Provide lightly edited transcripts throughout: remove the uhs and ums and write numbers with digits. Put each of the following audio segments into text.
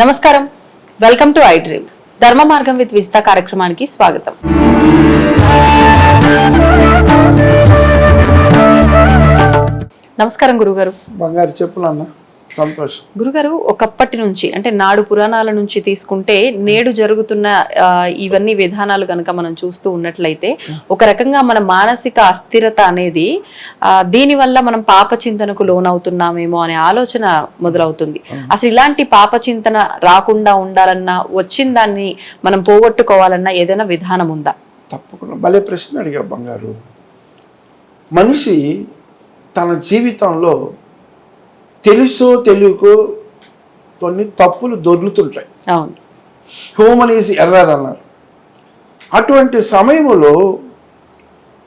నమస్కారం, welcome to I dream. ధర్మ మార్గం విత్ విజిత కార్యక్రమానికి స్వాగతం. నమస్కారం గురుగారు. బంగారు చెప్పులన్న సంతోషం. గురుగారు, ఒకప్పటి నుంచి అంటే నాడు పురాణాల నుంచి తీసుకుంటే నేడు జరుగుతున్న ఇవన్నీ విధానాలు కనుక మనం చూస్తూ ఉన్నట్లయితే ఒక రకంగా మన మానసిక అస్థిరత అనేది దీనివల్ల మనం పాప చింతనకు లోనవుతున్నామేమో అనే ఆలోచన మొదలవుతుంది. అసలు ఇలాంటి పాప చింతన రాకుండా ఉండాలన్నా, వచ్చిన దాన్ని మనం పోగొట్టుకోవాలన్నా ఏదైనా విధానం ఉందా? తప్పకుండా. భలే ప్రశ్న అడిగా బంగారు. మనిషి తన జీవితంలో తెలుసో తెలియకో కొన్ని తప్పులు దొర్లుతుంటాయి. అవును, హ్యూమన్ ఈజ్ ఎర్రర్ అన్నారు. అటువంటి సమయంలో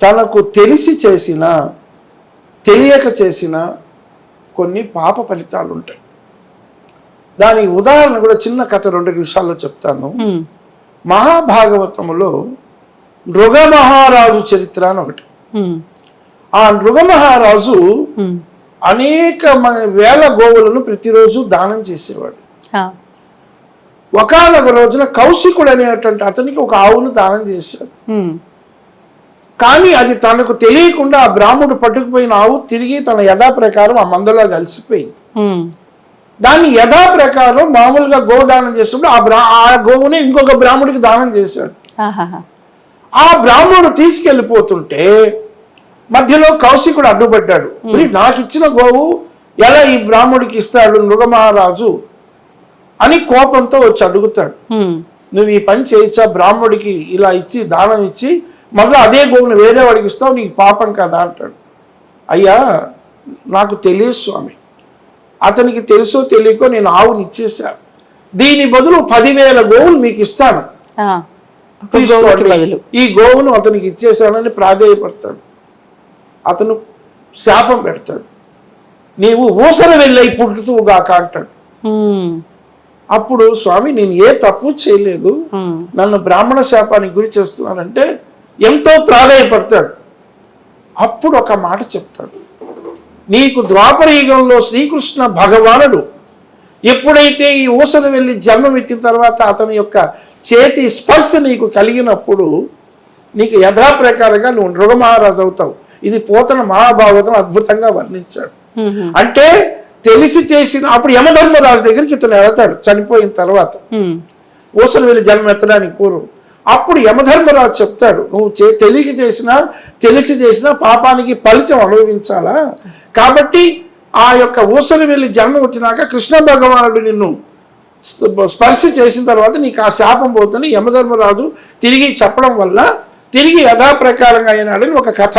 తనకు తెలిసి చేసిన తెలియక చేసిన కొన్ని పాప ఫలితాలు ఉంటాయి. దానికి ఉదాహరణ కూడా చిన్న కథ 2 నిమిషాల్లో చెప్తాను. మహాభాగవతములో నృగమహారాజు చరిత్ర అని ఒకటి. ఆ నృగమహారాజు అనేక వేల గోవులను ప్రతిరోజు దానం చేసేవాడు. ఒకానొక రోజున కౌశికుడు అనేటువంటి అతనికి ఒక ఆవును దానం చేశాడు. కానీ అది తనకు తెలియకుండా ఆ బ్రాహ్మణుడు పట్టుకుపోయిన ఆవు తిరిగి తన యథాప్రకారం ఆ మందలో కలిసిపోయింది. దాన్ని యథాప్రకారం మామూలుగా గోదానం చేసినప్పుడు ఆ గోవుని ఇంకొక బ్రాహ్మడికి దానం చేశాడు. ఆ బ్రాహ్మణుడు తీసుకెళ్లిపోతుంటే మధ్యలో కౌశికుడు అడ్డుపడ్డాడు. నాకు ఇచ్చిన గోవు ఎలా ఈ బ్రాహ్మడికి ఇస్తాడు నృగమహారాజు అని కోపంతో వచ్చి అడుగుతాడు. నువ్వు ఈ పని చేయొచ్చా? బ్రాహ్మడికి ఇలా ఇచ్చి దానం ఇచ్చి మళ్ళీ అదే గోవును వేరే వాడికి ఇస్తావు, నీకు పాపం కదా అంటాడు. అయ్యా, నాకు తెలియదు స్వామి, అతనికి తెలుసో తెలియకో నేను ఆవుని ఇచ్చేసాను. దీని బదులు 10,000 గోవులు మీకు ఇస్తాను, ఈ గోవును అతనికి ఇచ్చేసానని ప్రాధేయపడతాడు. అతను శాపం పెడతాడు. నీవు ఊసర వెళ్ళి పుట్టుతూగాక అంటాడు. అప్పుడు స్వామి, నేను ఏ తప్పు చేయలేదు, నన్ను బ్రాహ్మణ శాపానికి గురి చేస్తున్నానంటే ఎంతో ప్రాధేయపడతాడు. అప్పుడు ఒక మాట చెప్తాడు. నీకు ద్వాపర యుగంలో శ్రీకృష్ణ భగవానుడు ఎప్పుడైతే ఈ ఊసర వెళ్ళి జన్మమెత్తిన తర్వాత అతని యొక్క చేతి స్పర్శ నీకు కలిగినప్పుడు నీకు యథాప్రకారంగా నువ్వు నృగమహారాజు అవుతావు. ఇది పోతన మహాభాగవతం అద్భుతంగా వర్ణించాడు. అంటే తెలిసి చేసిన అప్పుడు యమధర్మరాజు దగ్గరికి ఇతను వెళతాడు చనిపోయిన తర్వాత, ఊసలు వెళ్ళి జన్మ ఎత్తడానికి పూర్వం. అప్పుడు యమధర్మరాజు చెప్తాడు, నువ్వు తెలియక చేసినా తెలిసి చేసినా పాపానికి ఫలితం అనుభవించాలా, కాబట్టి ఆ యొక్క ఊసలు వెళ్ళి జన్మ వచ్చినాక కృష్ణ భగవానుడు నిన్ను స్పర్శ చేసిన తర్వాత నీకు ఆ శాపం పోతుంది యమధర్మరాజు తిరిగి చెప్పడం వల్ల తిరిగి యథాప్రకారంగా అయినాడని ఒక కథ.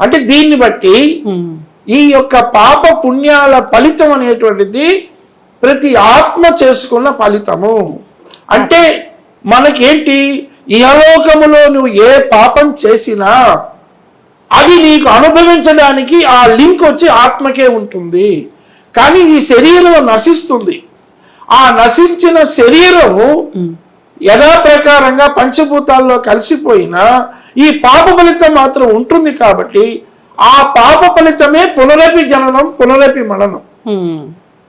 అంటే దీన్ని బట్టి ఈ యొక్క పాప పుణ్యాల ఫలితం అనేటువంటిది ప్రతి ఆత్మ చేసుకున్న ఫలితము. అంటే మనకేంటి, ఇహలోకములో నువ్వు ఏ పాపం చేసినా అది నీకు అనుభవించడానికి ఆ లింక్ వచ్చి ఆత్మకే ఉంటుంది. కానీ ఈ శరీరం నశిస్తుంది. ఆ నశించిన శరీరము యథాప్రకారంగా పంచభూతాల్లో కలిసిపోయినా ఈ పాప ఫలితం మాత్రం ఉంటుంది. కాబట్టి ఆ పాప ఫలితమే పునరపి జననం, పునరపి మననం,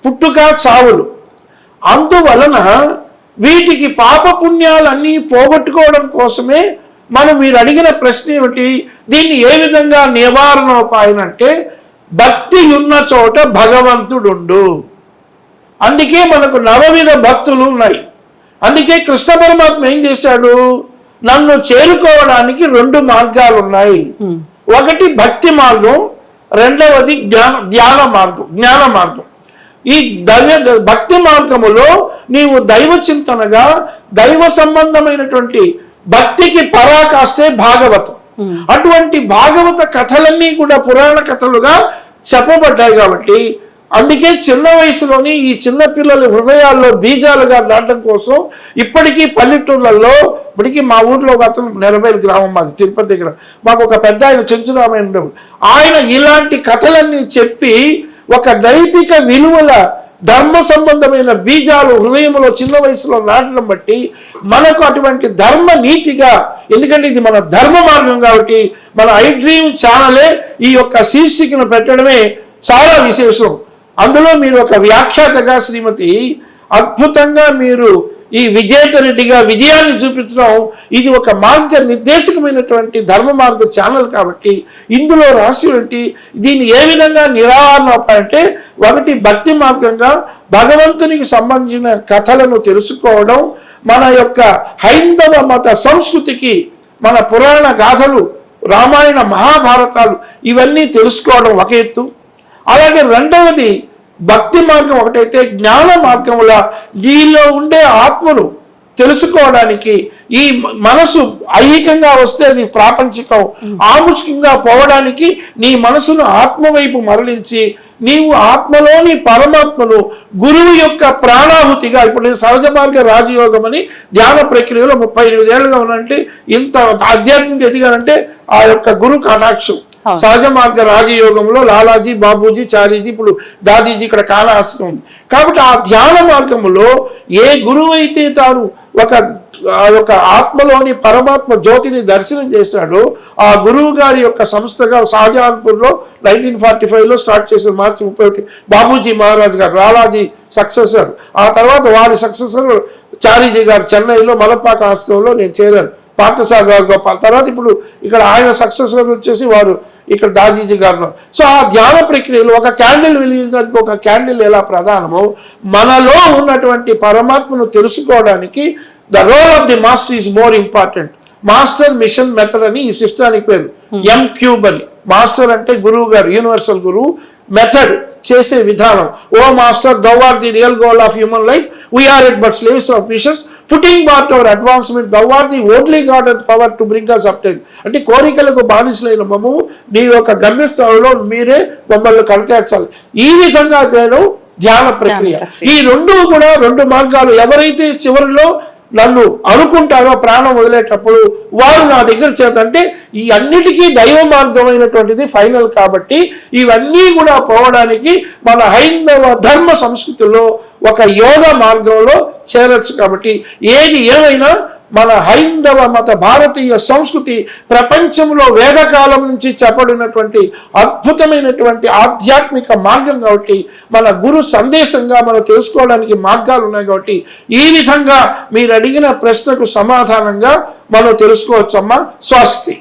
పుట్టుక చావులు. అందువలన వీటికి పాప పుణ్యాలన్నీ పోగొట్టుకోవడం కోసమే మీరు అడిగిన ప్రశ్న ఏమిటి, దీన్ని ఏ విధంగా నివారణోపాయం అంటే భక్తి ఉన్న చోట భగవంతుడుండు. అందుకే మనకు 9 భక్తులు ఉన్నాయి. అందుకే కృష్ణ పరమాత్మ ఏం చేశాడు, నన్ను చేరుకోవడానికి 2 మార్గాలు ఉన్నాయి. ఒకటి భక్తి మార్గం, రెండవది జ్ఞాన మార్గం. ఈ భక్తి మార్గములో నీవు దైవ చింతనగా దైవ సంబంధమైనటువంటి భక్తికి పరాకాష్టే భాగవతం. అటువంటి భాగవత కథలన్నీ కూడా పురాణ కథలుగా చెప్పబడ్డాయి. కాబట్టి అందుకే చిన్న వయసులోని ఈ చిన్న పిల్లల హృదయాల్లో బీజాలుగా నాటడం కోసం ఇప్పటికీ పల్లెటూళ్ళల్లో, ఇప్పటికీ మా ఊర్లో ఒక అతను నెరవేరు గ్రామం, మాది తిరుపతి దగ్గర, మాకు ఒక పెద్ద ఆయన చెంచురామయ్య ఉండేవాడు. ఆయన ఇలాంటి కథలన్నీ చెప్పి ఒక నైతిక విలువల ధర్మ సంబంధమైన బీజాలు హృదయంలో చిన్న వయసులో నాటడం బట్టి మనకు అటువంటి ధర్మ నీతిగా, ఎందుకంటే ఇది మన ధర్మ మార్గం కాబట్టి మన ఐ డ్రీమ్ ఛానలే ఈ యొక్క శీర్షికను పెట్టడమే చాలా విశేషం. అందులో మీరు ఒక వ్యాఖ్యాతగా శ్రీమతి అద్భుతంగా మీరు ఈ విజేత రెడ్డిగా విజయాన్ని చూపించడం, ఇది ఒక మార్గ నిర్దేశకమైనటువంటి ధర్మ మార్గ ఛానల్ కాబట్టి ఇందులో రహస్యం ఏంటి, దీన్ని ఏ విధంగా నిరాకరణ అంటే, ఒకటి భక్తి మార్గంగా భగవంతునికి సంబంధించిన కథలను తెలుసుకోవడం, మన యొక్క హైందవ మత సంస్కృతికి మన పురాణ గాథలు, రామాయణ మహాభారతాలు ఇవన్నీ తెలుసుకోవడం ఒక ఎత్తు. అలాగే రెండవది భక్తి మార్గం ఒకటైతే, జ్ఞాన మార్గముల నీలో ఉండే ఆత్మను తెలుసుకోవడానికి, ఈ మనసు ఐహికంగా వస్తే అది ప్రాపంచికం, ఆముష్కంగా పోవడానికి నీ మనసును ఆత్మ వైపు మరలించి నీవు ఆత్మలోని పరమాత్మను గురువు యొక్క ప్రాణాహుతిగా, ఇప్పుడు నేను సహజ మార్గ రాజయోగం అని ధ్యాన ప్రక్రియలో 38 ఏళ్ళుగా ఉన్నానంటే, ఇంత ఆధ్యాత్మిక ఎదిగానంటే ఆ యొక్క గురు కటాక్షం. సహజ మార్గ రాజయోగంలో లాలాజీ, బాబూజీ, చారీజీ, ఇప్పుడు దాదీజీ ఇక్కడ కాళహస్తి ఉంది. కాబట్టి ఆ ధ్యాన మార్గంలో ఏ గురువు అయితే తాను ఒక ఆత్మలోని పరమాత్మ జ్యోతిని దర్శనం చేశాడో, ఆ గురువు గారి యొక్క సంస్థగా షాజహాన్పూర్లో 1945లో స్టార్ట్ చేసిన మార్చి 31 బాబూజీ మహారాజ్ గారు, లాలాజీ సక్సెసర్. ఆ తర్వాత వారి సక్సెసర్ చారీజీ గారు చెన్నైలో మలపాక ఆశ్రమంలో నేను చేరాను, పార్థసారథి గోపాల్. తర్వాత ఇప్పుడు ఇక్కడ ఆయన సక్సెసర్ వచ్చేసి వారు ఇక్కడ దాదీజీ గారు. సో ఆ ధ్యాన ప్రక్రియలో ఒక క్యాండిల్ వెలిగించడానికి ఒక క్యాండిల్ ఎలా ప్రధానమో, మనలో ఉన్నటువంటి పరమాత్మను తెలుసుకోవడానికి the role of the master is more important. Master mission method అని ఈ సిస్టానికి పేరు, M³ అని. మాస్టర్ అంటే గురువు గారు, యూనివర్సల్ గురువు. మెథడ్ చేసే విధానం, O master thou art the real goal of human life, we are yet but slaves of wishes, putting part our advancement, thou art the only god and power to bring us up to. అంటే కోరికలకు బానిసలైన మమ్ము నీ యొక్క గమ్యస్థానంలో మీరే మమ్మల్ని కడతేర్చాలి. ఈ విధంగా చేయడం ధ్యాన ప్రక్రియ. ఈ రెండు కూడా రెండు మార్గాలు. ఎవరైతే చివరిలో నన్ను అనుకుంటారో ప్రాణం వదిలేటప్పుడు వారు నా దగ్గర చేతంటే, ఈ అన్నిటికీ దైవ మార్గమైనటువంటిది ఫైనల్. కాబట్టి ఇవన్నీ కూడా పోవడానికి మన హైందవ ధర్మ సంస్కృతిలో ఒక యోగ మార్గంలో చేరొచ్చు. కాబట్టి ఏది ఏమైనా మన హైందవ మత భారతీయ సంస్కృతి ప్రపంచంలో వేదకాలం నుంచి చెప్పబడినటువంటి అద్భుతమైనటువంటి ఆధ్యాత్మిక మార్గం. కాబట్టి మన గురు సందేశంగా మనం తెలుసుకోవడానికి మార్గాలు ఉన్నాయి. కాబట్టి ఈ విధంగా మీరు అడిగిన ప్రశ్నకు సమాధానంగా మనం తెలుసుకోవచ్చమ్మా. స్వస్తి.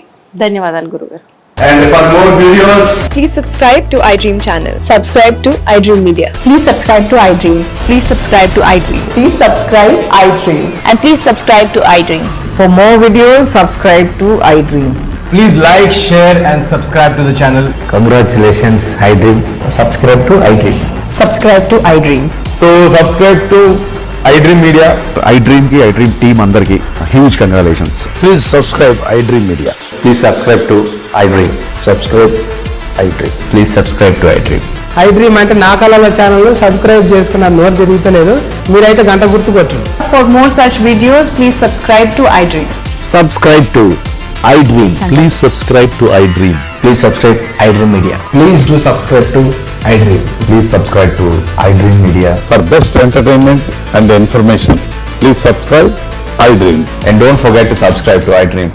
ధన్యవాదాలు గురుగారు. And for more videos, Please subscribe to iDream channel. Subscribe to iDream Media. Please subscribe to iDream. Please subscribe to iDream. Please subscribe iDream. And please subscribe to iDream. For more videos, subscribe to iDream. please like, share and subscribe to the channel. Congratulations, iDream. Subscribe to iDream. Subscribe to iDream. So subscribe to iDream Media. iDream team अंदर की huge congratulations. Please subscribe iDream Media. Please subscribe to iDream. Subscribe iDream. Please subscribe to iDream. iDream అంటే నా కళల channel subscribe చేసుకున్న నోరు తిరుగుతలేదు, మీరైతే గంట గుర్తు కొట్టండి. For more such videos, please subscribe to iDream. Subscribe to iDream. Please subscribe to iDream. Please subscribe iDream Media. Please do subscribe to iDream. Please subscribe to iDream Media. For best entertainment and information, please subscribe iDream. And don't forget to subscribe to iDream.